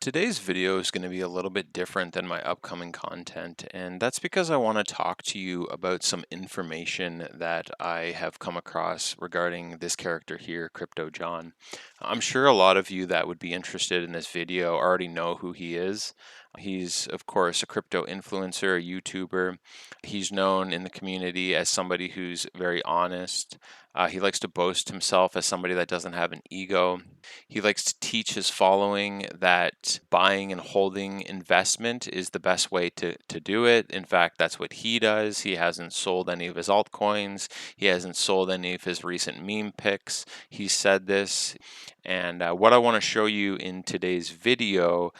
Today's video is going to be a little bit different than my upcoming content, and that's because I want to talk to you about some information that I have come across regarding this character here, Crypto Jon. I'm sure a lot of you that would be interested in this video already know who he is. He's, of course, a crypto influencer, a YouTuber. He's known in the community as somebody who's very honest. He likes to boast himself as somebody that doesn't have an ego. He likes to teach his following that buying and holding investment is the best way to do it. In fact, that's what he does. He hasn't sold any of his altcoins. He hasn't sold any of his recent meme picks. He said this. And what I want to show you in today's video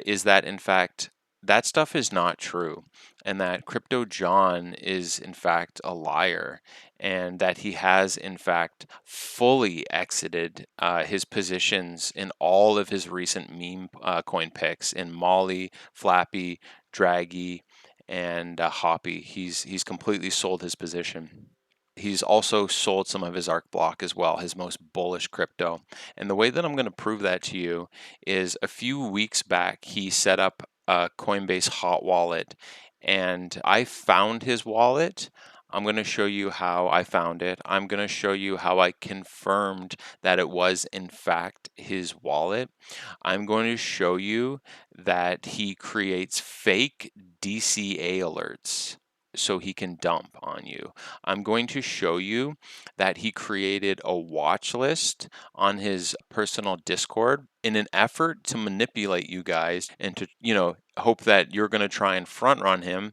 is that, in fact, that stuff is not true, and that Crypto Jon is, in fact, a liar, and that he has, in fact, fully exited his positions in all of his recent meme coin picks in Molly, Flappy, Draggy, and Hoppy. He's completely sold his position. He's also sold some of his ARC block as well, his most bullish crypto. And the way that I'm going to prove that to you is a few weeks back, he set up a Coinbase hot wallet, and I found his wallet. I'm going to show you how I found it. I'm going to show you how I confirmed that it was in fact his wallet. I'm going to show you that he creates fake DCA alerts so he can dump on you. I'm going to show you that he created a watch list on his personal Discord in an effort to manipulate you guys and to, hope that you're going to try and front run him,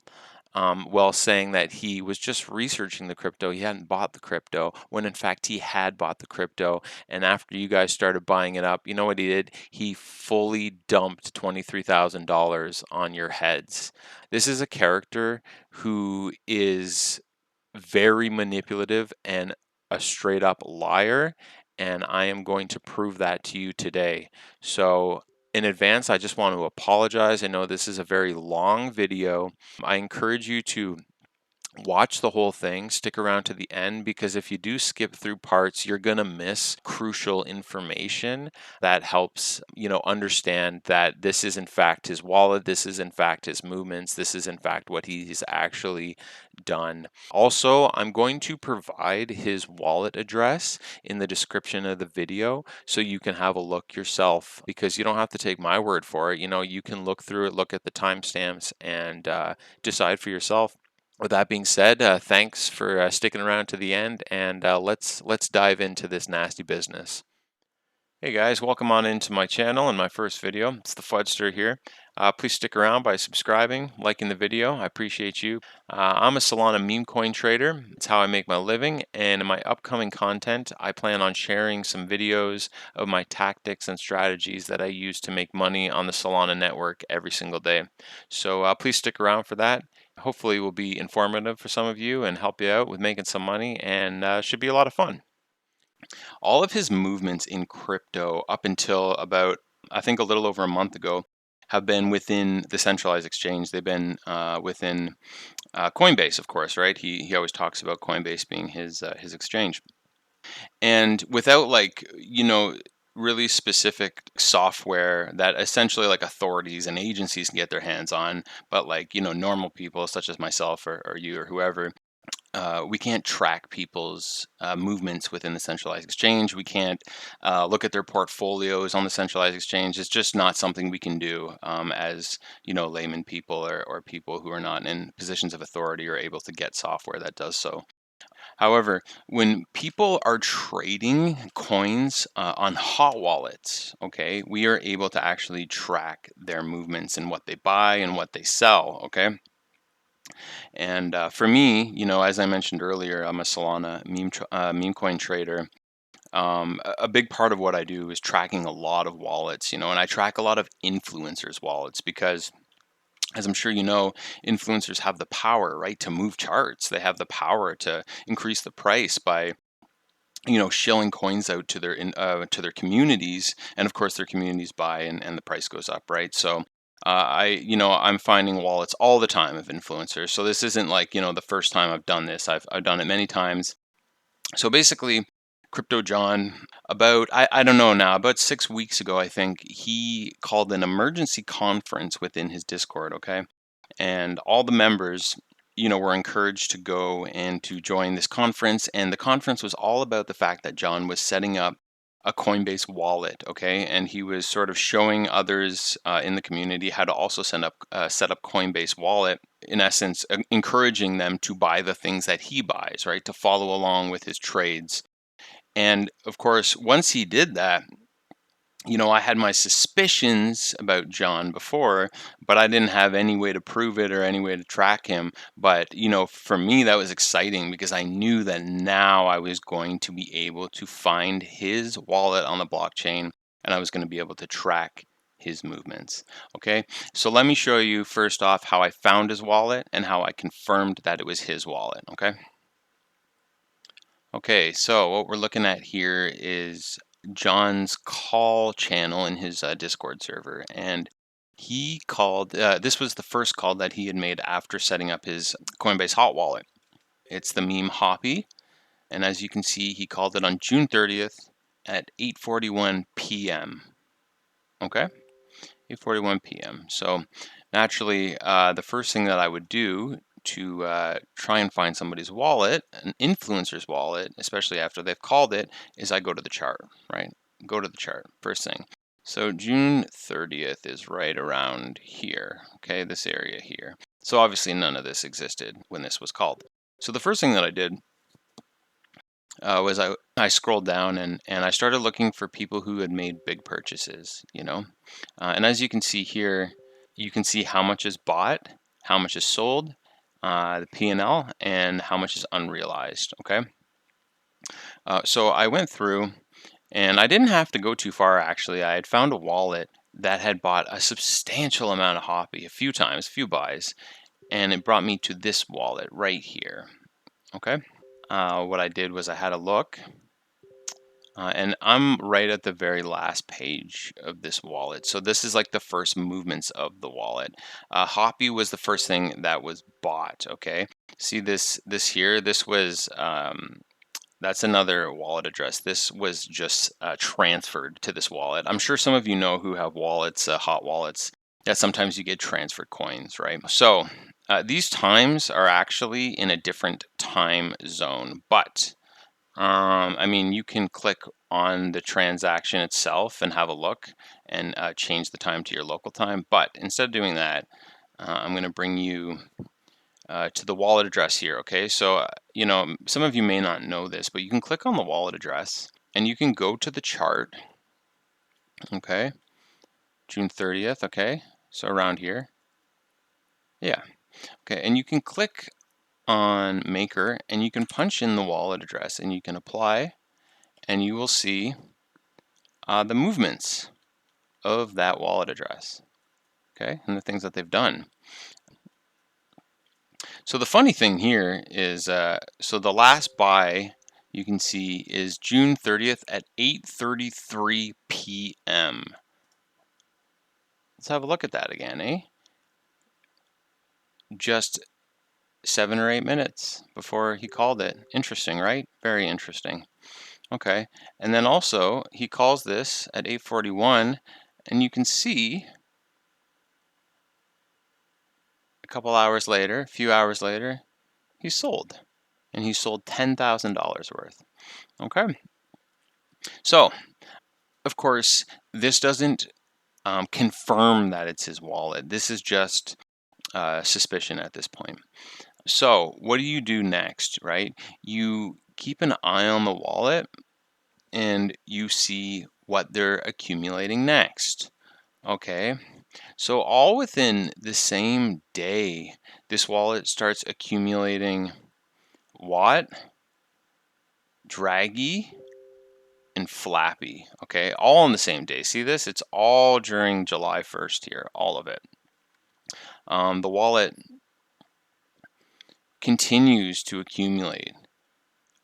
while saying that he was just researching the crypto. He hadn't bought the crypto, when in fact he had bought the crypto. And after you guys started buying it up, you know what he did? He fully dumped $23,000 on your heads. This is a character who is very manipulative and a straight up liar, and I am going to prove that to you today. So in advance, I just want to apologize. I know this is a very long video. I encourage you to watch the whole thing, stick around to the end, because if you do skip through parts, you're going to miss crucial information that helps, understand that this is in fact his wallet, this is in fact his movements, this is in fact what he's actually done. Also, I'm going to provide his wallet address in the description of the video so you can have a look yourself, because you don't have to take my word for it. You can look through it, look at the timestamps, and decide for yourself. With that being said, thanks for sticking around to the end, and let's dive into this nasty business. Hey guys, welcome on into my channel and my first video. It's the Fudster here. Please stick around by subscribing, liking the video. I appreciate you. I'm a Solana meme coin trader. It's how I make my living, and in my upcoming content, I plan on sharing some videos of my tactics and strategies that I use to make money on the Solana network every single day. So please stick around for that. Hopefully it will be informative for some of you and help you out with making some money, and should be a lot of fun. All of his movements in crypto up until about, I think, a little over a month ago have been within the centralized exchange. They've been within Coinbase, of course, right? He always talks about Coinbase being his exchange. And without really specific software that essentially like authorities and agencies can get their hands on, but normal people such as myself or you or whoever, we can't track people's movements within the centralized exchange. We can't look at their portfolios on the centralized exchange. It's just not something we can do as layman people or people who are not in positions of authority or able to get software that does so. However, when people are trading coins on hot wallets, okay, we are able to actually track their movements and what they buy and what they sell, okay? And for me, as I mentioned earlier, I'm a Solana meme coin trader. A big part of what I do is tracking a lot of wallets, and I track a lot of influencers' wallets because, as I'm sure you know, influencers have the power, right, to move charts. They have the power to increase the price by, shilling coins out to their communities, and of course their communities buy, and the price goes up, right? So I'm finding wallets all the time of influencers. So this isn't like, the first time I've done this. I've done it many times. So basically, Crypto Jon, I don't know now, about 6 weeks ago, I think, he called an emergency conference within his Discord, okay? And all the members, were encouraged to go and to join this conference. And the conference was all about the fact that John was setting up a Coinbase wallet, okay? And he was sort of showing others in the community how to also set up Coinbase wallet, in essence, encouraging them to buy the things that he buys, right? To follow along with his trades. And of course, once he did that, I had my suspicions about John before, but I didn't have any way to prove it or any way to track him. But, for me, that was exciting because I knew that now I was going to be able to find his wallet on the blockchain and I was going to be able to track his movements. Okay, so let me show you first off how I found his wallet and how I confirmed that it was his wallet. Okay, so what we're looking at here is John's call channel in his Discord server. And he called, this was the first call that he had made after setting up his Coinbase hot wallet. It's the meme Hoppy. And as you can see, he called it on June 30th at 8:41 p.m. Okay, 8:41 p.m. So naturally, the first thing that I would do to try and find somebody's wallet, an influencer's wallet, especially after they've called it, is I go to the chart, right? Go to the chart, first thing. So June 30th is right around here, okay, this area here. So obviously none of this existed when this was called. So the first thing that I did was I scrolled down and I started looking for people who had made big purchases, and as you can see here, you can see how much is bought, how much is sold, the P&L, and how much is unrealized, okay? So I went through and I didn't have to go too far actually. I had found a wallet that had bought a substantial amount of Hoppy a few times, a few buys, and it brought me to this wallet right here, okay? What I did was I had a look, and I'm right at the very last page of this wallet. So this is like the first movements of the wallet. Hoppy was the first thing that was bought, okay? See this here, this was, that's another wallet address. This was just transferred to this wallet. I'm sure some of you know who have wallets, hot wallets, that sometimes you get transferred coins, right? So these times are actually in a different time zone, but I mean, you can click on the transaction itself and have a look and change the time to your local time. But instead of doing that, I'm going to bring you to the wallet address here. Okay, so some of you may not know this, but you can click on the wallet address and you can go to the chart. Okay, June 30th. Okay, so around here. Yeah. Okay, and you can click on Maker and you can punch in the wallet address and you can apply, and you will see the movements of that wallet address, okay, and the things that they've done. So the funny thing here is, so the last buy you can see is June 30th at 8:33 p.m. Let's have a look at that again, eh? Just 7 or 8 minutes before he called it. Interesting, right? Very interesting. Okay, and then also he calls this at 8:41, and you can see a couple hours later, a few hours later, he sold, and he sold $10,000 worth. Okay, so of course this doesn't confirm that it's his wallet. This is just suspicion at this point. So what do you do next, right? You keep an eye on the wallet and you see what they're accumulating next. Okay, so all within the same day, this wallet starts accumulating Watt, Draggy, and Flappy. Okay, all on the same day. See this? It's all during July 1st here, all of it. The wallet continues to accumulate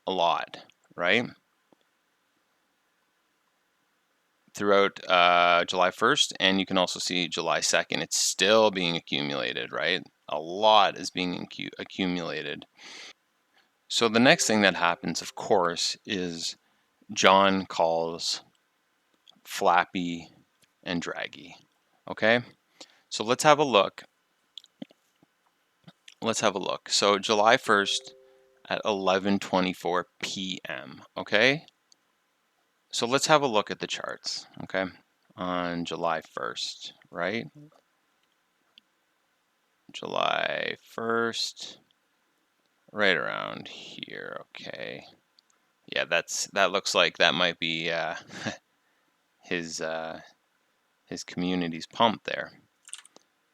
a lot, right? Throughout July 1st, and you can also see July 2nd, it's still being accumulated, right? A lot is being accumulated. So the next thing that happens, of course, is Jon calls flappy and draggy. Okay, so let's have a look. So July 1st at 11:24 p.m. Okay, so let's have a look at the charts. Okay, on July 1st, right? July 1st, right around here. Okay, yeah, that looks like that might be his community's pump there.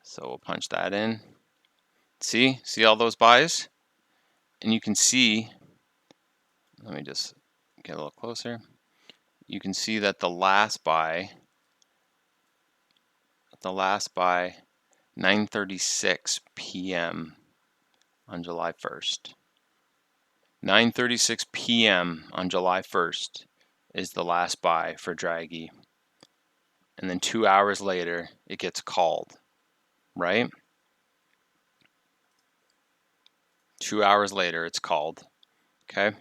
So we'll punch that in. See all those buys? And you can see, let me just get a little closer. You can see that the last buy, 9:36 p.m. on July 1st. 9:36 p.m. on July 1st is the last buy for Draghi. And then 2 hours later, it gets called, right? 2 hours later, it's called, okay?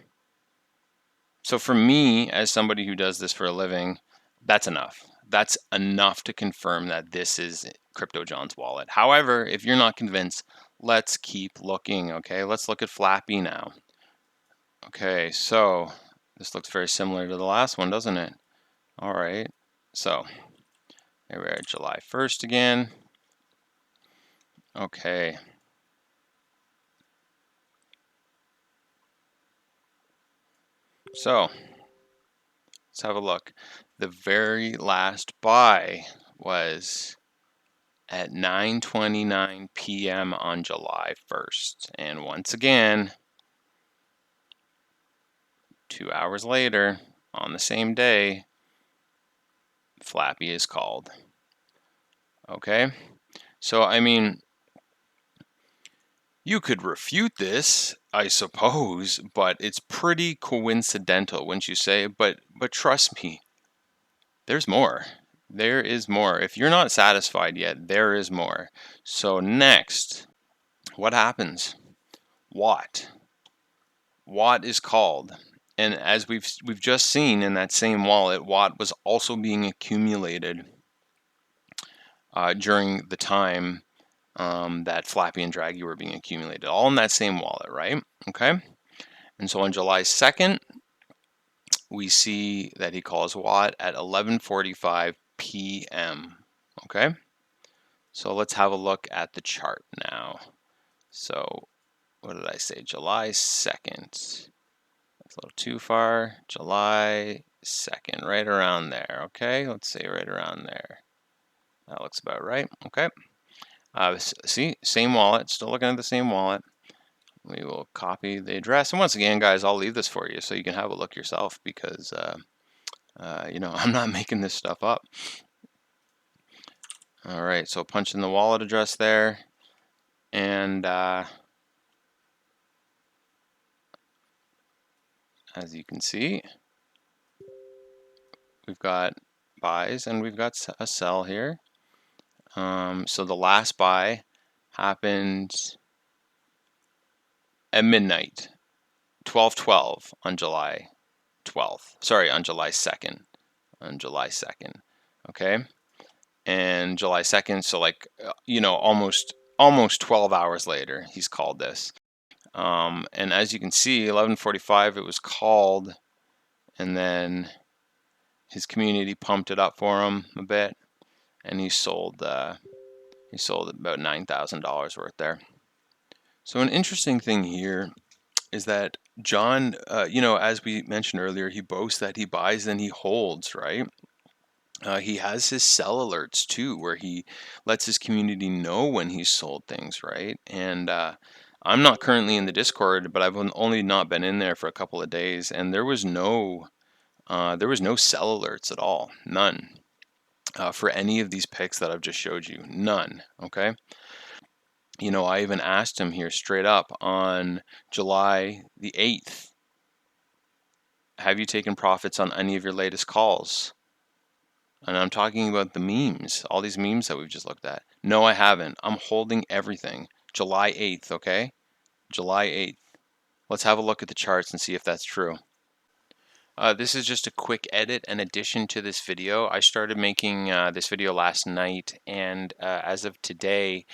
So for me, as somebody who does this for a living, that's enough. That's enough to confirm that this is Crypto Jon's wallet. However, if you're not convinced, let's keep looking, okay? Let's look at Flappy now. Okay, so this looks very similar to the last one, doesn't it? All right, so here we are, July 1st again. Okay. So let's have a look. The very last buy was at 9:29 p.m. on July 1st. And once again, 2 hours later, on the same day, Flappy is called. Okay? So, I mean, you could refute this, I suppose, but it's pretty coincidental, wouldn't you say? But trust me, there's more. There is more. If you're not satisfied yet, there is more. So next, what happens? Watt is called. And as we've just seen in that same wallet, Watt was also being accumulated during the time that Flappy and Draggy were being accumulated, all in that same wallet, right? Okay. And so on July 2nd, we see that he calls Watt at 11:45 p.m. Okay. So let's have a look at the chart now. So what did I say? July 2nd. That's a little too far. July 2nd, right around there. Okay, let's say right around there. That looks about right. Okay. See, same wallet. Still looking at the same wallet. We will copy the address. And once again, guys, I'll leave this for you so you can have a look yourself because, you know, I'm not making this stuff up. All right, so punch in the wallet address there. And as you can see, we've got buys and we've got a sell here. So the last buy happened at midnight, 12:12 on July 12th. Sorry, on July 2nd. On July 2nd. Okay. And July 2nd, so like, you know, almost 12 hours later, he's called this. And as you can see, 11:45, it was called, and then his community pumped it up for him a bit, and he sold about $9,000 worth there. So an interesting thing here is that Jon, you know, as we mentioned earlier, he boasts that he buys and he holds, right? He has his sell alerts too, where he lets his community know when he's sold things, right? And I'm not currently in the Discord, but I've only not been in there for a couple of days, and there was no sell alerts at all, none, for any of these picks that I've just showed you, none. Okay. You know, I even asked him here straight up on July the 8th, have you taken profits on any of your latest calls? And I'm talking about the memes, all these memes that we've just looked at. No, I haven't. I'm holding everything. July 8th, okay? July 8th. Let's have a look at the charts and see if that's true. This is just a quick edit and addition to this video. I started making this video last night, and as of today,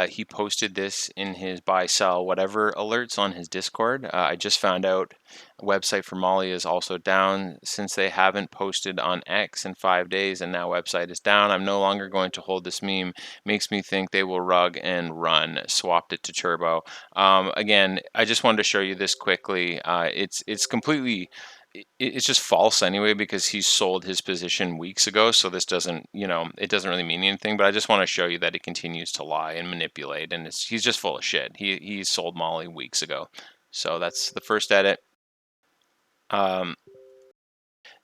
he posted this in his buy, sell, whatever alerts on his Discord. I just found out a website for Molly is also down since they haven't posted on X in 5 days, and now website is down. I'm no longer going to hold this meme. Makes me think they will rug and run. Swapped it to Turbo. Again, I just wanted to show you this quickly. It's completely it's just false anyway because he sold his position weeks ago. So this doesn't, it doesn't really mean anything. But I just want to show you that he continues to lie and manipulate, and he's just full of shit. He sold Molly weeks ago. So that's the first edit. Um,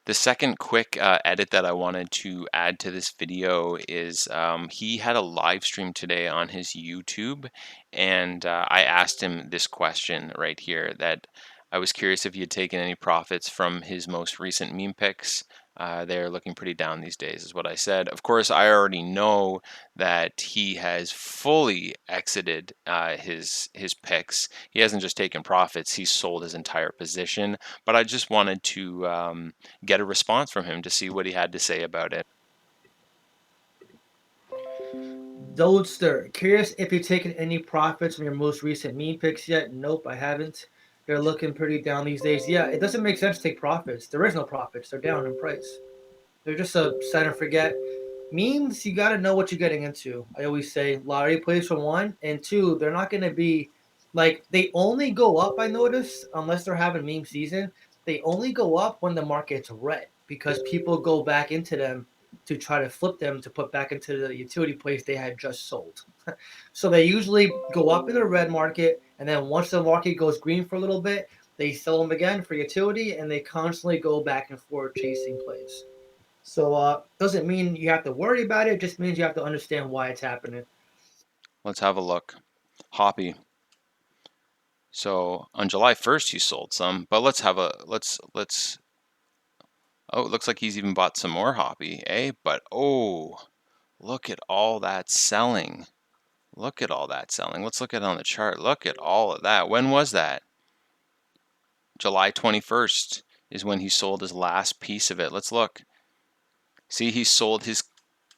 the second quick edit that I wanted to add to this video is he had a live stream today on his YouTube, and I asked him this question right here that I was curious if he had taken any profits from his most recent meme picks. They're looking pretty down these days, is what I said. Of course, I already know that he has fully exited his picks. He hasn't just taken profits; he's sold his entire position. But I just wanted to get a response from him to see what he had to say about it. Dodester, curious if you've taken any profits from your most recent meme picks yet? Nope, I haven't. They're looking pretty down these days. Yeah, it doesn't make sense to take profits. There is no profits. They're down in price. They're just a set and forget. Memes, you got to know what you're getting into. I always say lottery plays for one, and two, they're not going to be like they only go up. I notice unless they're having meme season, they only go up when the market's red because people go back into them to try to flip them to put back into the utility plays they had just sold. So they usually go up in the red market, and then once the market goes green for a little bit, they sell them again for utility, and they constantly go back and forth chasing plays. So doesn't mean you have to worry about it. It just means you have to understand why it's happening. Let's have a look. Hoppy. So on July 1st he sold some, but let's oh, it looks like he's even bought some more Hoppy, eh? But oh, look at all that selling. Look at all that selling. Let's look at it on the chart. Look at all of that. When was that? July 21st is when he sold his last piece of it. Let's look. See, he sold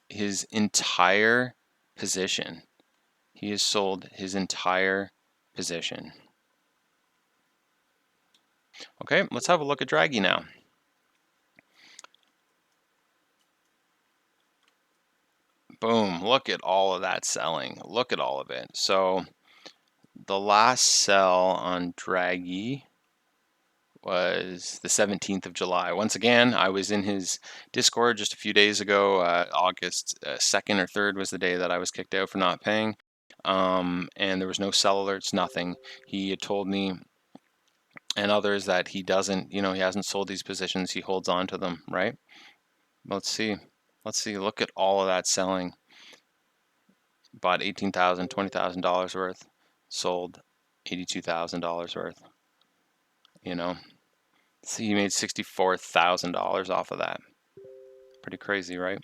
his entire position. He has sold his entire position. Okay, let's have a look at Draghi now. Boom, look at all of that selling. Look at all of it. So the last sell on Draghi was the 17th of July. Once again, I was in his Discord just a few days ago. August 2nd or 3rd was the day that I was kicked out for not paying. And there was no sell alerts, nothing. He had told me and others that he doesn't, he hasn't sold these positions. He holds on to them, right? Let's see. Let's see. Look at all of that selling. Bought $18,000, $20,000 worth. Sold $82,000 worth. See, he made $64,000 off of that. Pretty crazy, right?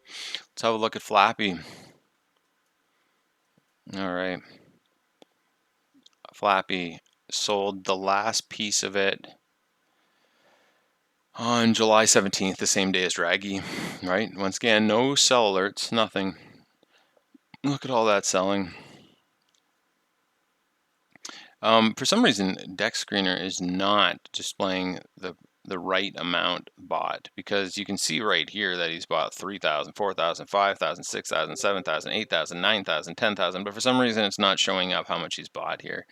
Let's have a look at Flappy. All right. Flappy sold the last piece of it on July 17th, the same day as Draghi, right? Once again, no sell alerts, nothing. Look at all that selling. For some reason, Dex Screener is not displaying the right amount bought, because you can see right here that he's bought 3,000, 4,000, 5,000, 6,000, 7,000, 8,000, 9,000, 10,000, but for some reason it's not showing up how much he's bought here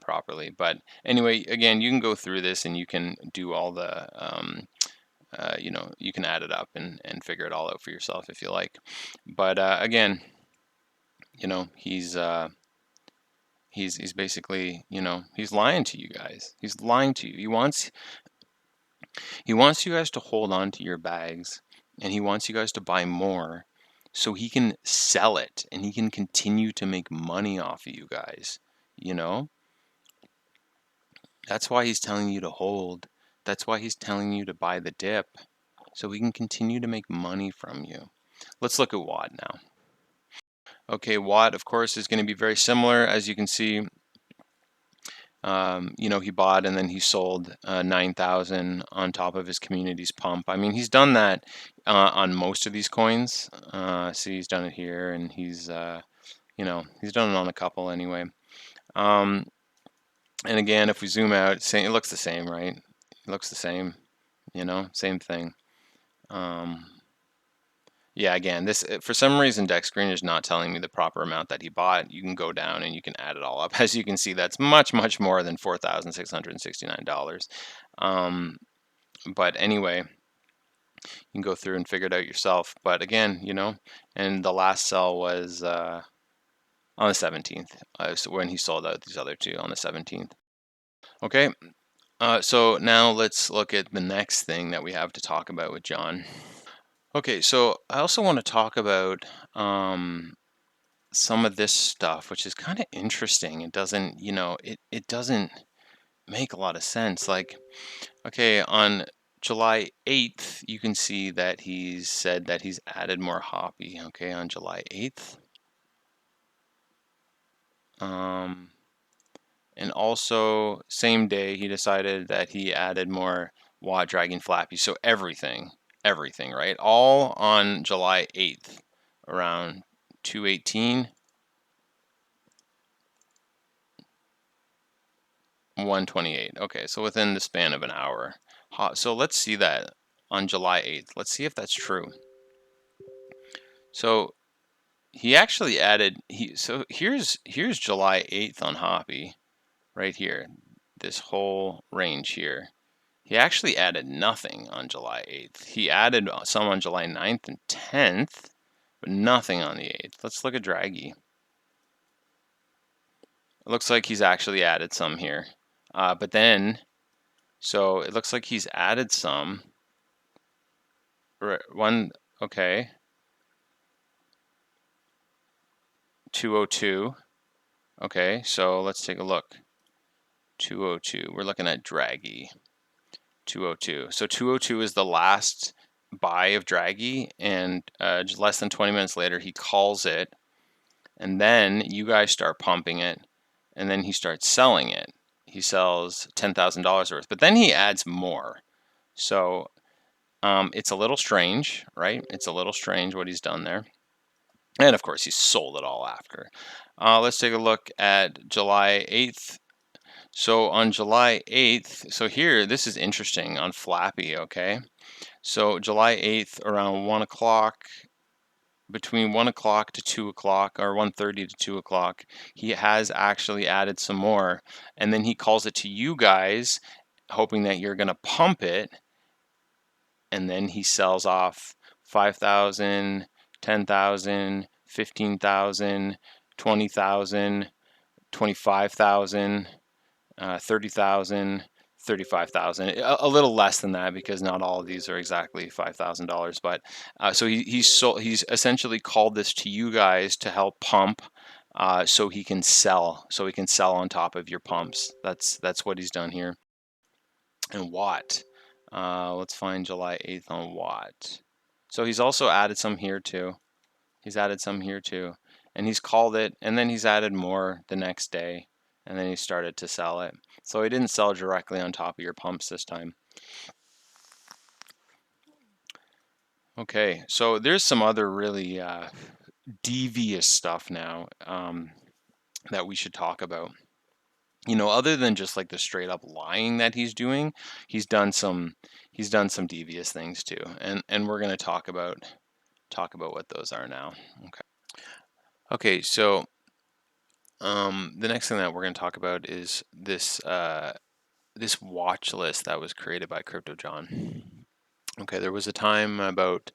properly. But anyway, again, you can go through this and you can do all the you can add it up and figure it all out for yourself if you like. But again, he's basically, he's lying to you guys. He's lying to you. He wants you guys to hold on to your bags, and he wants you guys to buy more so he can sell it and he can continue to make money off of you guys. That's why he's telling you to hold. That's why he's telling you to buy the dip, so he can continue to make money from you. Let's look at Watt now. Okay, Watt, of course, is going to be very similar. As you can see, He bought and then he sold 9,000 on top of his community's pump. I mean, he's done that on most of these coins. See, he's done it here, and he's he's done it on a couple anyway. And again, if we zoom out, it looks the same, right? It looks the same, same thing. Yeah, again, this for some reason deck screen is not telling me the proper amount that he bought. You can go down and you can add it all up. As you can see, that's much, much more than $4,669. But anyway, you can go through and figure it out yourself. But again, and the last sell was on the 17th, so when he sold out these other two on the 17th. Okay, so now let's look at the next thing that we have to talk about with Jon. Okay, so I also want to talk about some of this stuff, which is kind of interesting. It doesn't, it doesn't make a lot of sense. Like, okay, on July 8th, you can see that he's said that he's added more Hoppy, okay, on July 8th. And also, same day, he decided that he added more Watt Dragon Flappy. So everything, right? All on July 8th, around 2:18. 128. Okay, so within the span of an hour. So let's see that on July 8th. Let's see if that's true. So he actually added so here's July 8th on Hoppy right here. This whole range here. He actually added nothing on July 8th. He added some on July 9th and 10th, but nothing on the 8th. Let's look at Draghi. It looks like he's actually added some here. But then so it looks like he's added some. One, okay. 202. Okay, so let's take a look. 202. We're looking at Draghi. 202. So 202 is the last buy of Draghi, and just less than 20 minutes later, he calls it, and then you guys start pumping it, and then he starts selling it. He sells $10,000 worth, but then he adds more. So it's a little strange, right? It's a little strange what he's done there. And of course, he sold it all after. Let's take a look at July 8th. So on July 8th, so here, this is interesting on Flappy, okay? So July 8th, around 1 o'clock, between 1 o'clock to 2 o'clock, or 1:30 to 2 o'clock, he has actually added some more. And then he calls it to you guys, hoping that you're going to pump it. And then he sells off 5,000, 10,000, 15,000, 20,000, 25,000, 30,000, 35,000. A little less than that because not all of these are exactly $5,000. But so he's essentially called this to you guys to help pump, so he can sell. So he can sell on top of your pumps. That's what he's done here. And Watt. Let's find July 8th on Watt. So he's also added some here too. He's added some here too. And he's called it, and then he's added more the next day, and then he started to sell it. So he didn't sell directly on top of your pumps this time. Okay, so there's some other really devious stuff now that we should talk about. Other than just like the straight up lying that he's doing, he's done some devious things too, and we're going to talk about what those are now. Okay, so the next thing that we're going to talk about is this this watch list that was created by Crypto Jon. Okay, there was a time about,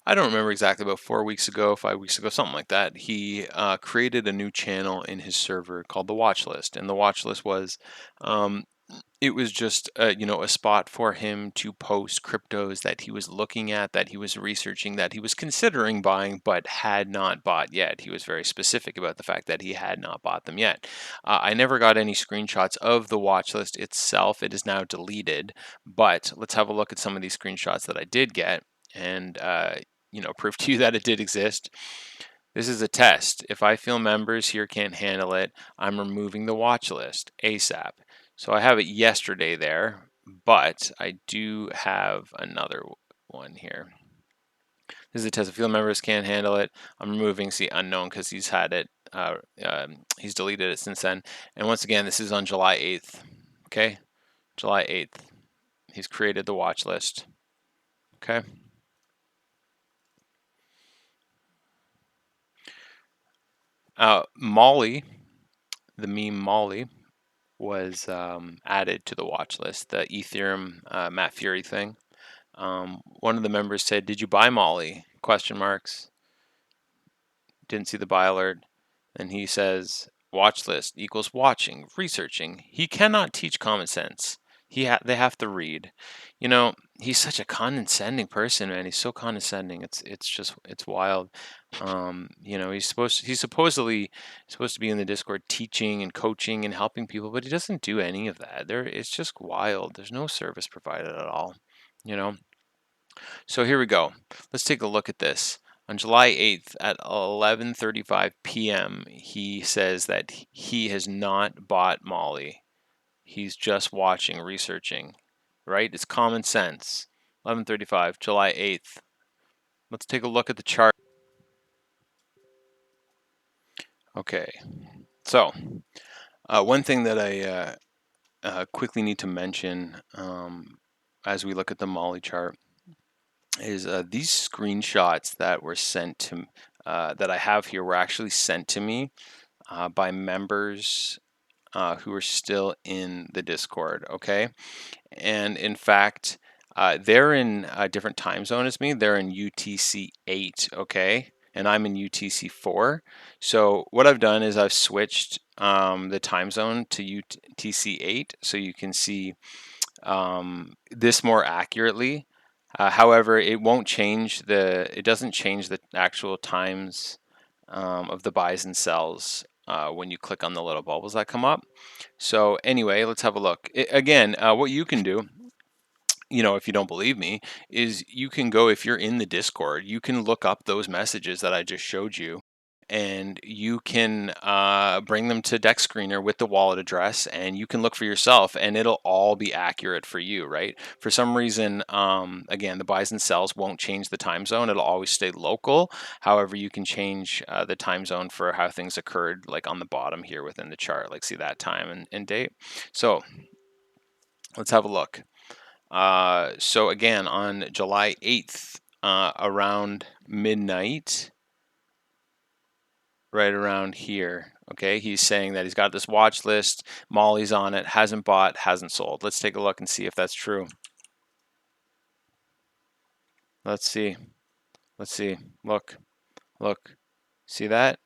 I don't remember exactly, about 4 weeks ago, 5 weeks ago, something like that. He created a new channel in his server called the Watchlist, and the Watchlist was it was just a spot for him to post cryptos that he was looking at, that he was researching, that he was considering buying but had not bought yet. He was very specific about the fact that he had not bought them yet. I never got any screenshots of the watch list itself. It is now deleted, but let's have a look at some of these screenshots that I did get and prove to you that it did exist. This is a test. If I feel members here can't handle it, I'm removing the watch list ASAP. So I have it yesterday there, but I do have another one here. This is a test. Field members can't handle it. I'm removing see unknown because he's had it. He's deleted it since then. And once again, this is on July 8th. Okay, July 8th. He's created the watch list. Okay. Molly, the meme Molly, was added to the watch list. The Ethereum Matt Fury thing. One of the members said, "Did you buy Molly?" Question marks. Didn't see the buy alert. And he says, watch list equals watching, researching. He cannot teach common sense. They have to read. You know, he's such a condescending person, man. He's so condescending. It's wild. You know, he's supposedly supposed to be in the Discord teaching and coaching and helping people, but he doesn't do any of that. It's just wild. There's no service provided at all. You know, so here we go. Let's take a look at this. On July 8th at 11:35 p.m., he says that he has not bought Molly. He's just watching, researching, right? It's common sense. 11:35, July 8th. Let's take a look at the chart. Okay. So, one thing that I quickly need to mention as we look at the Molly chart is these screenshots that were sent to that I have here were actually sent to me by members who are still in the Discord. Okay, and in fact, they're in a different time zone as me. They're in UTC 8. Okay, and I'm in UTC 4. So what I've done is I've switched the time zone to UTC 8, so you can see this more accurately. However, it doesn't change the actual times of the buys and sells when you click on the little bubbles that come up. So anyway, let's have a look. Again, what you can do, you know, if you don't believe me, is you can go, if you're in the Discord, you can look up those messages that I just showed you, and you can bring them to Deck Screener with the wallet address, and you can look for yourself, and it'll all be accurate for you, right? For some reason, again, the buys and sells won't change the time zone. It'll always stay local. However, you can change the time zone for how things occurred, like on the bottom here within the chart, like see that time and date. So let's have a look. So again, on July 8th, around midnight, right around here, okay, he's saying that he's got this watch list, Molly's on it, hasn't bought, hasn't sold. Let's take a look and see if that's true. Let's see. Let's see. Look. Look. See that?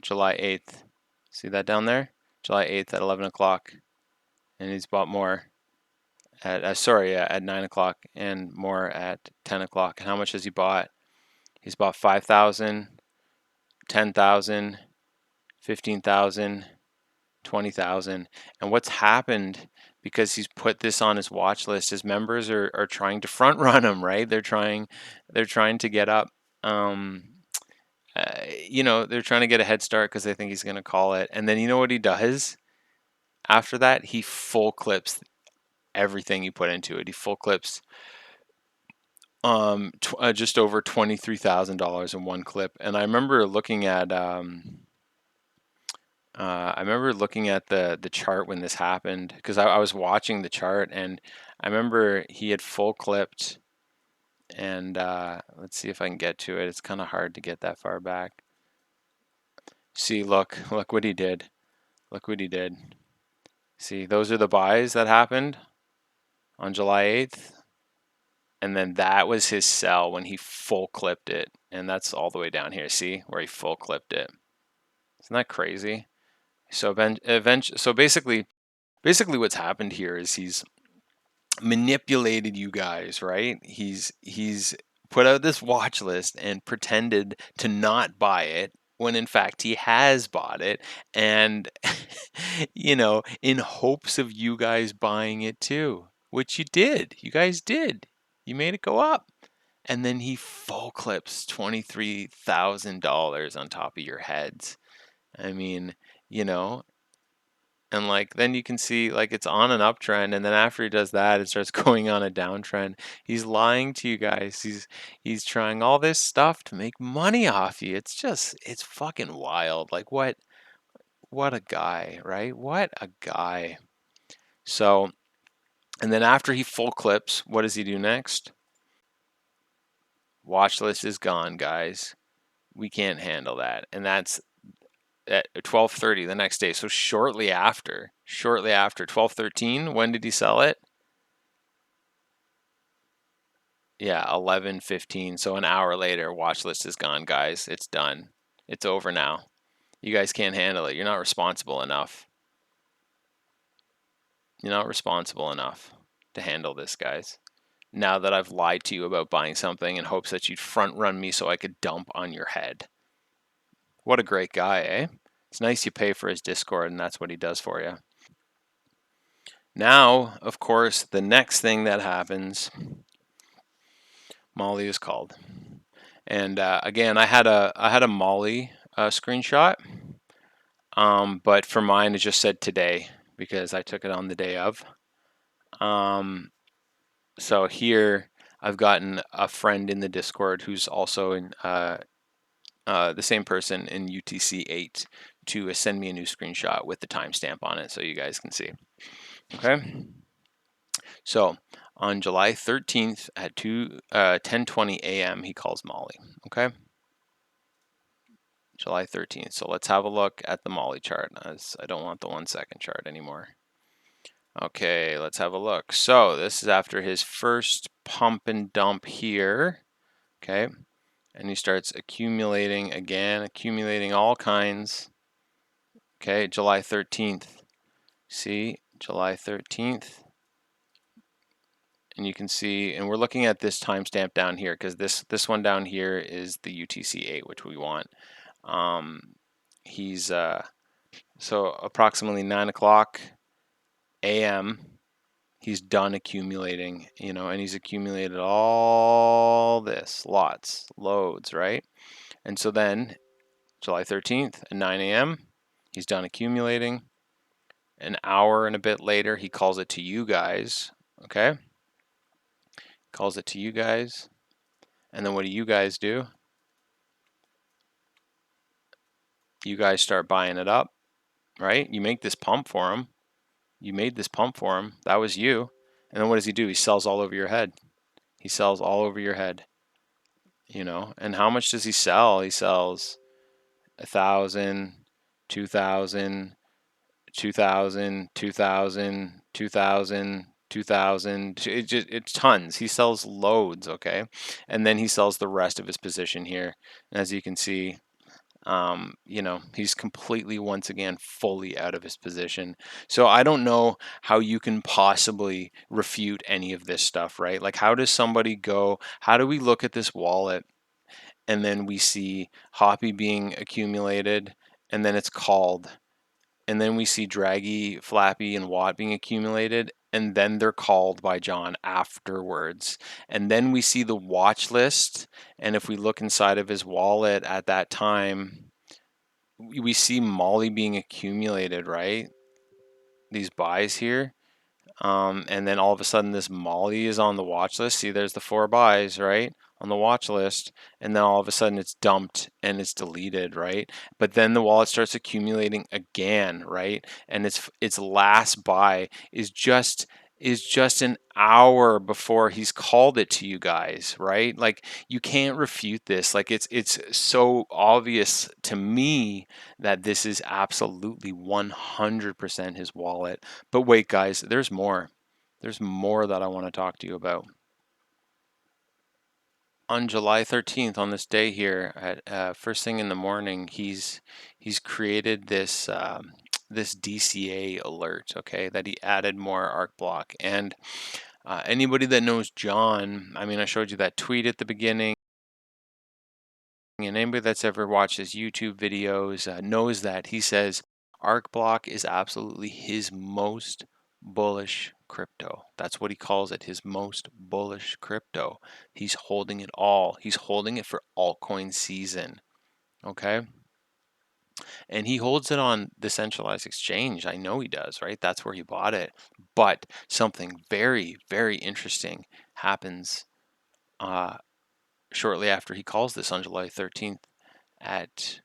July 8th. See that down there? July 8th at 11 o'clock. And he's bought more at, at 9 o'clock and more at 10 o'clock. And how much has he bought? He's bought 5,000, 10,000, 15,000, 20,000. And what's happened, because he's put this on his watch list, his members are trying to front run him, right? They're trying to get up. You know, they're trying to get a head start because they think he's going to call it. And then you know what he does after that? He full clips everything he put into it. He full clips just over $23,000 in one clip. And I remember looking at the chart when this happened, because I was watching the chart, and I remember he had full clipped. And let's see if I can get to it. It's kind of hard to get that far back. See, look what he did. Look what he did. See, those are the buys that happened on July 8th. And then that was his sell when he full clipped it. And that's all the way down here. See where he full clipped it. Isn't that crazy? So basically what's happened here is he's manipulated you guys, right? He's put out this watch list and pretended to not buy it when in fact he has bought it, and you know, in hopes of you guys buying it too, which you did. You guys did. You made it go up. And then he full clips $23,000 on top of your heads. I mean, you know, And like then you can see like it's on an uptrend, and then after he does that, it starts going on a downtrend. He's lying to you guys. He's trying all this stuff to make money off you. It's fucking wild. Like what a guy, right? What a guy. So, and then after he full clips, what does he do next? Watch list is gone, guys. We can't handle that. And that's at 12:30 the next day. So shortly after 12:13, when did he sell it? Yeah, 11:15. So an hour later, watch list is gone, guys. It's done. It's over now. You guys can't handle it. You're not responsible enough. You're not responsible enough to handle this, guys. Now that I've lied to you about buying something in hopes that you'd front run me so I could dump on your head. What a great guy, eh? It's nice you pay for his Discord, and that's what he does for you. Now, of course, the next thing that happens, Molly is called. And again, I had a Molly screenshot, but for mine it just said today because I took it on the day of. So here I've gotten a friend in the Discord who's also in the same person in UTC-8 to send me a new screenshot with the timestamp on it so you guys can see. Okay. So on July 13th at 10:20 a.m. he calls Molly. Okay. July 13th. So let's have a look at the Molly chart, as I don't want the 1 second chart anymore. Okay, let's have a look. So this is after his first pump and dump here. Okay, and he starts accumulating again, accumulating all kinds. Okay, July 13th. See, July 13th. And you can see, and we're looking at this timestamp down here because this one down here is the UTC-8, which we want. He's so approximately 9 o'clock a.m. He's done accumulating, and he's accumulated all this, loads, right? And so then July 13th at 9 a.m., he's done accumulating. An hour and a bit later, he calls it to you guys, okay? Calls it to you guys. And then what do you guys do? You guys start buying it up, right? You make this pump for him. You made this pump for him. That was you. And then what does he do? He sells all over your head. He sells all over your head, And how much does he sell? He sells 1,000, 2,000, 2,000, 2,000, 2,000, 2,000. It's tons. He sells loads, okay? And then he sells the rest of his position here. And as you can see, he's completely, once again, fully out of his position. So I don't know how you can possibly refute any of this stuff, right? Like, how does somebody go? How do we look at this wallet and then we see Hoppy being accumulated and then it's called? And then we see Draggy, Flappy, and Watt being accumulated, and then they're called by Jon afterwards. And then we see the watch list, and if we look inside of his wallet at that time, we see Molly being accumulated, right? These buys here. And then all of a sudden, this Molly is on the watch list. See, there's the 4 buys, right? On the watch list. And then all of a sudden, it's dumped and it's deleted, right? But then the wallet starts accumulating again, right? And its last buy is just an hour before he's called it to you guys, right? Like, you can't refute this. Like, it's so obvious to me that this is absolutely 100% his wallet. But wait, guys, there's more. There's more that I want to talk to you about. On July 13th, on this day here, at first thing in the morning, he's created this DCA alert, okay, that he added more arc block. And anybody that knows Jon, I mean, I showed you that tweet at the beginning. And anybody that's ever watched his YouTube videos knows that he says arc block is absolutely his most bullish crypto. That's what he calls it, his most bullish crypto. He's holding it all. He's holding it for altcoin season. Okay. And he holds it on the centralized exchange. I know he does, right? That's where he bought it. But something very, very interesting happens shortly after he calls this on July 13th at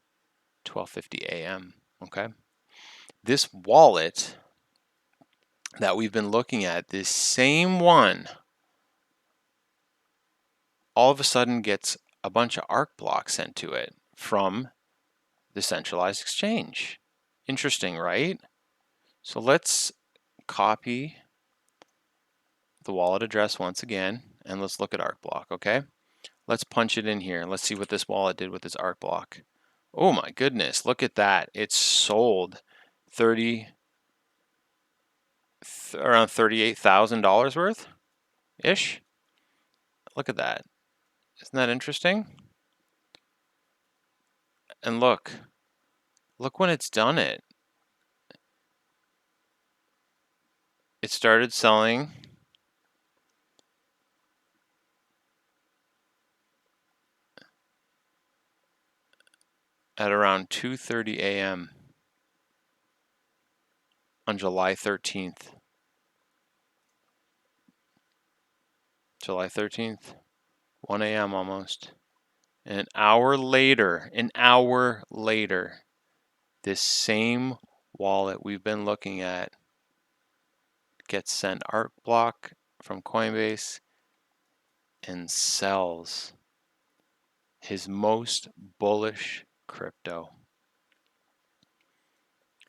12:50 a.m. Okay. This wallet that we've been looking at, this same one, all of a sudden gets a bunch of ARC blocks sent to it from the centralized exchange. Interesting, right? So let's copy the wallet address once again, and let's look at ARC block, okay? Let's punch it in here. Let's see what this wallet did with this ARC block. Oh my goodness, look at that. It's sold 30 around $38,000 worth ish. Look at that. Isn't that interesting? And look when it's done it. It started selling at around 2:30 a.m. on July 13th. July 13th, 1 a.m. almost. And an hour later, this same wallet we've been looking at gets sent ARC block from Coinbase and sells his most bullish crypto.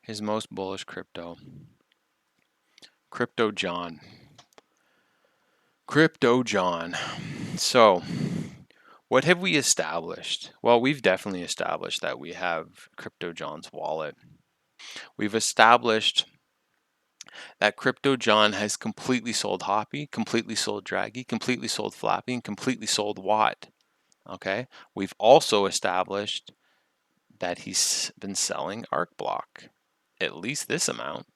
His most bullish crypto. Crypto Jon. Crypto Jon. So, what have we established? Well, we've definitely established that we have Crypto Jon's wallet. We've established that Crypto Jon has completely sold Hoppy, completely sold Draggy, completely sold Flappy, and completely sold Watt. Okay. We've also established that he's been selling ARC block, at least this amount,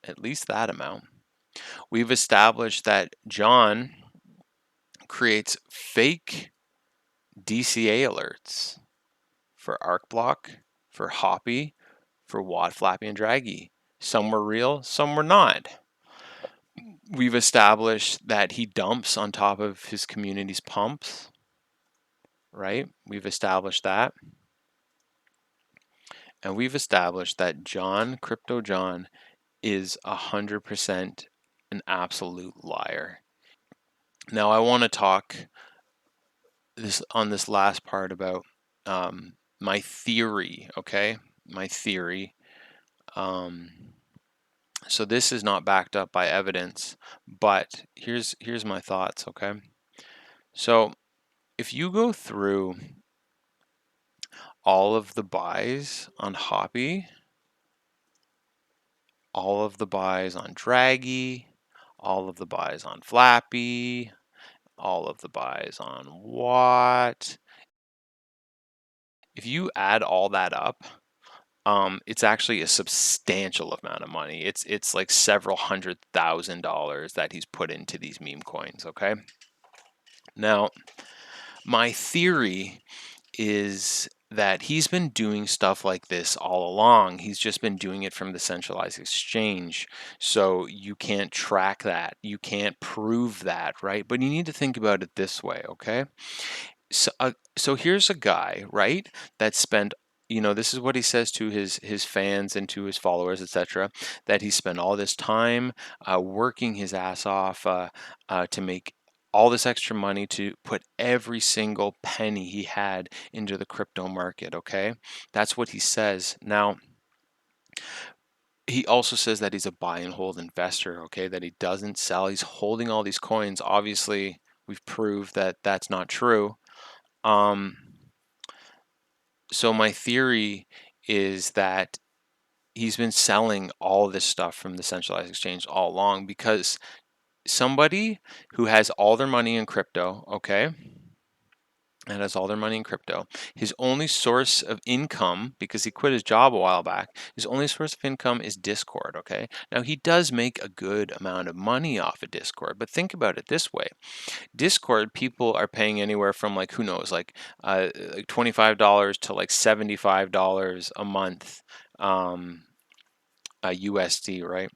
at least that amount. We've established that Jon creates fake DCA alerts for ARC block, for Hoppy, for Watt, Flappy, and Draggy. Some were real, some were not. We've established that he dumps on top of his community's pumps, right? We've established that. And we've established that Crypto Jon, is 100% an absolute liar. Now, I want to talk this last part about my theory, okay? My theory. So this is not backed up by evidence, but here's my thoughts, okay? So if you go through all of the buys on Hoppy, all of the buys on Draggy, all of the buys on Flappy, all of the buys on Watt, if you add all that up, it's actually a substantial amount of money. It's like several $100,000 that he's put into these meme coins, okay? Now, my theory is that he's been doing stuff like this all along. He's just been doing it from the centralized exchange. So you can't track that. You can't prove that, right? But you need to think about it this way, okay? So here's a guy, right, that spent, this is what he says to his fans and to his followers, etc., that he spent all this time working his ass off to make all this extra money to put every single penny he had into the crypto market, okay? That's what he says. Now, he also says that he's a buy and hold investor, okay, that he doesn't sell. He's holding all these coins. Obviously, we've proved that that's not true. Um, so my theory is that he's been selling all this stuff from the centralized exchange all along because somebody who has all their money in crypto, okay, and has all their money in crypto. His only source of income, because he quit his job a while back, his only source of income is Discord, okay? Now, he does make a good amount of money off of Discord, but think about it this way. Discord, people are paying anywhere from, like, who knows, like $25 to like $75 a month, USD, right?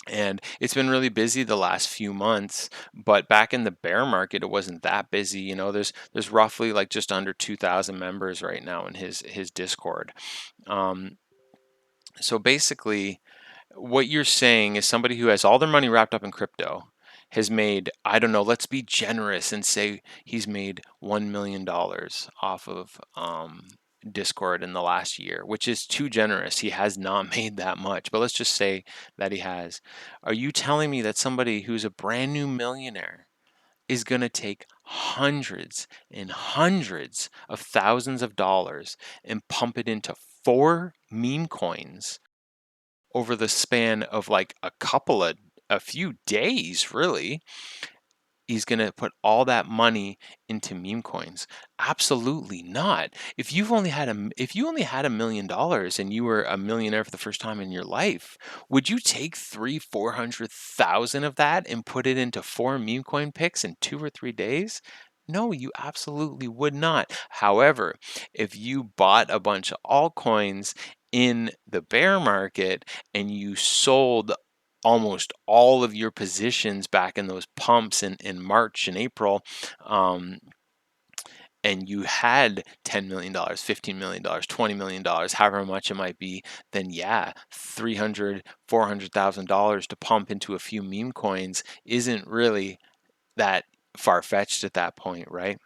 And it's been really busy the last few months, but back in the bear market, it wasn't that busy. There's roughly like just under 2,000 members right now in his Discord. Um, so basically, what you're saying is somebody who has all their money wrapped up in crypto has made, I don't know, let's be generous and say he's made $1 million off of Discord in the last year, which is too generous. He has not made that much, but let's just say that he has. Are you telling me that somebody who's a brand new millionaire is going to take hundreds and hundreds of thousands of dollars and pump it into four meme coins over the span of like a few days, really? He's going to put all that money into meme coins? Absolutely not. If you only had $1 million and you were a millionaire for the first time in your life, would you take 400,000 of that and put it into four meme coin picks in 2 or 3 days? No, you absolutely would not. However, if you bought a bunch of altcoins in the bear market and you sold almost all of your positions back in those pumps in March and April, um, and you had $10 million, $15 million, $20 million, however much it might be, then yeah, $300,000, $400,000 to pump into a few meme coins isn't really that far-fetched at that point, right?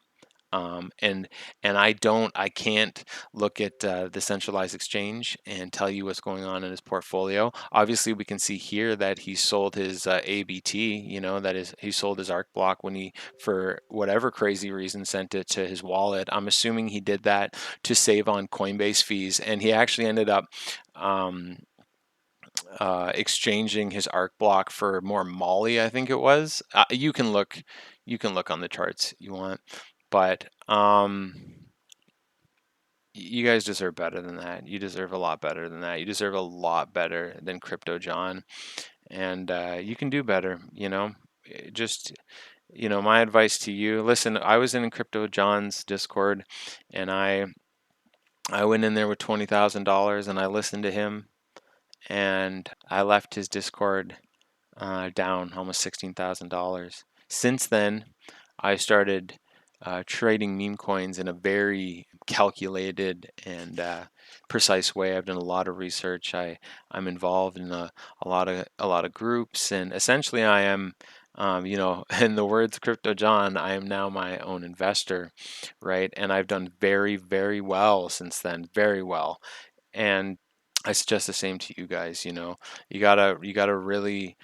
And I can't look at the centralized exchange and tell you what's going on in his portfolio. Obviously, we can see here that he sold his ABT. That is, he sold his ARC block when he, for whatever crazy reason, sent it to his wallet. I'm assuming he did that to save on Coinbase fees, and he actually ended up um, exchanging his ARC block for more Molly, I think it was. You can look on the charts you want, but you guys deserve better than that. You deserve a lot better than that. You deserve a lot better than Crypto Jon, and you can do better. Just my advice to you. Listen, I was in Crypto Jon's Discord, and I went in there with $20,000, and I listened to him, and I left his Discord down almost $16,000. Since then, I started trading meme coins in a very calculated and precise way. I've done a lot of research. I'm involved in a lot of groups, and essentially, I am. In the words of Crypto Jon, I am now my own investor, right? And I've done very, very well since then, very well. And I suggest the same to you guys. You gotta really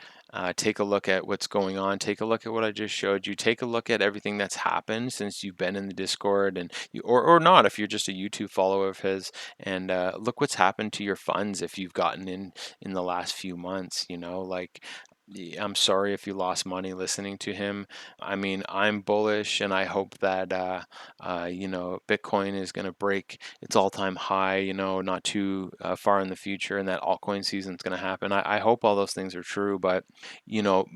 take a look at what's going on. Take a look at what I just showed you. Take a look at everything that's happened since you've been in the Discord, and or not if you're just a YouTube follower of his. And look what's happened to your funds if you've gotten in the last few months. Like, I'm sorry if you lost money listening to him. I mean, I'm bullish, and I hope that Bitcoin is going to break its all-time high, not too far in the future, and that altcoin season is going to happen. I hope all those things are true, but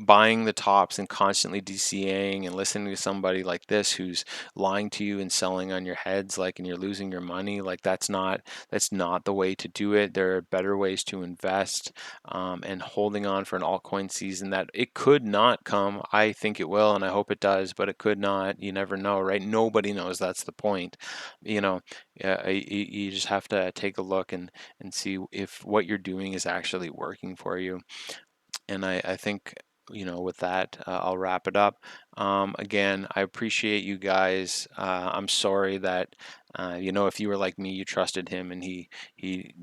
buying the tops and constantly DCAing and listening to somebody like this who's lying to you and selling on your heads, like, and you're losing your money, like, that's not the way to do it. There are better ways to invest, and holding on for an altcoin season that it could not come. I think it will, and I hope it does, but it could not. You never know, right? Nobody knows. That's the point. You know, you just have to take a look and see if what you're doing is actually working for you. And I think, with that, I'll wrap it up. Again, I appreciate you guys. I'm sorry that, if you were like me, you trusted him and he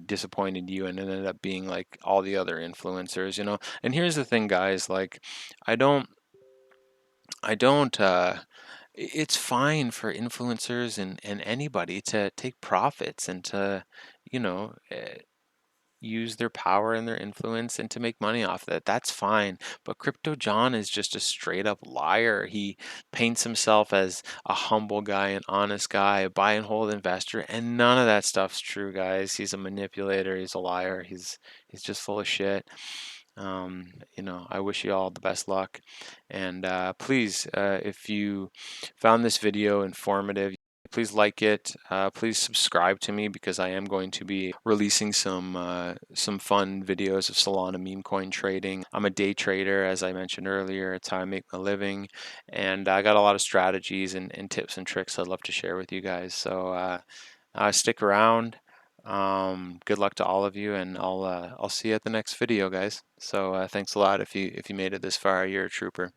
disappointed you and it ended up being like all the other influencers. And here's the thing, guys, like, I don't, I don't, it's fine for influencers and anybody to take profits and to, you know, use their power and their influence and to make money off that. That's fine. But Crypto John is just a straight up liar. He paints himself as a humble guy, an honest guy, a buy and hold investor, and none of that stuff's true, guys. He's a manipulator, he's a liar, he's just full of shit. I wish you all the best luck. And please, if you found this video informative, please like it. Please subscribe to me because I am going to be releasing some fun videos of Solana meme coin trading. I'm a day trader, as I mentioned earlier. It's how I make my living, and I got a lot of strategies and tips and tricks I'd love to share with you guys. So stick around. Good luck to all of you, and I'll see you at the next video, guys. So thanks a lot if you made it this far. You're a trooper.